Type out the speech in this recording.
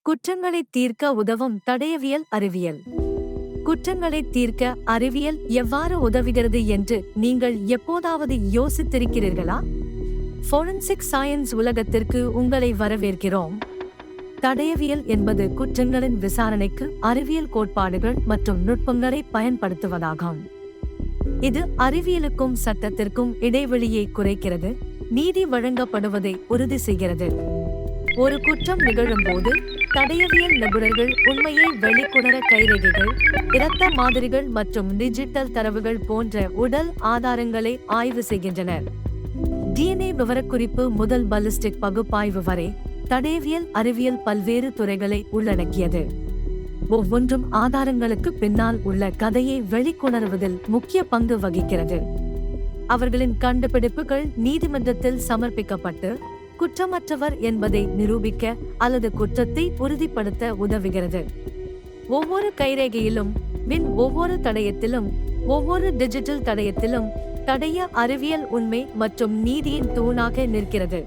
குற்றங்களை தீர்க்க உதவும் தடயவியல் அறிவியல். குற்றங்களை தீர்க்க அறிவியல் எவ்வாறு உதவுகிறது என்று நீங்கள் எப்போதாவது யோசித்திருக்கிறீர்களா? ஃபோரன்சிக் சயின்ஸ் உலகத்திற்கு உங்களை வரவேற்கிறோம். தடயவியல் என்பது குற்றங்களின் விசாரணைக்கு அறிவியல் கோட்பாடுகள் மற்றும் நுட்பங்களை பயன்படுத்துவதாகும். இது அறிவியலுக்கும் சட்டத்திற்கும் இடைவெளியை குறைக்கிறது, நீதி வழங்கப்படுவதை உறுதி செய்கிறது. ஒரு குற்றம் நிகழும்போது தடயவியல் நிபுணர்கள் உண்மையை வெளிக்கொணர கைரேகைகள், இரத்த மாதிரிகள் மற்றும் டிஜிட்டல் தரவுகள் போன்ற உடல் ஆதாரங்களை ஆய்வு செய்கின்றனர். டிஎன்ஏ விவரக்குறிப்பு முதல் பாலிஸ்டிக் பகுப்பாய்வு வரை தடயவியல் அறிவியல் பல்வேறு துறைகளை உள்ளடக்கியது. ஒவ்வொன்றும் ஆதாரங்களுக்கு பின்னால் உள்ள கதையை வெளிக்கொணருவதில் முக்கிய பங்கு வகிக்கிறது. அவர்களின் கண்டுபிடிப்புகள் நீதிமன்றத்தில் சமர்ப்பிக்கப்பட்டு குற்றமற்றவர் என்பதை நிரூபிக்க அல்லது குற்றத்தை உறுதிப்படுத்த உதவுகிறது. ஒவ்வொரு கைரேகையிலும், ஒவ்வொரு தடயத்திலும், ஒவ்வொரு டிஜிட்டல் தடயத்திலும் தடய அறிவியல் உண்மை மற்றும் நீதியின் தூணாக நிற்கிறது.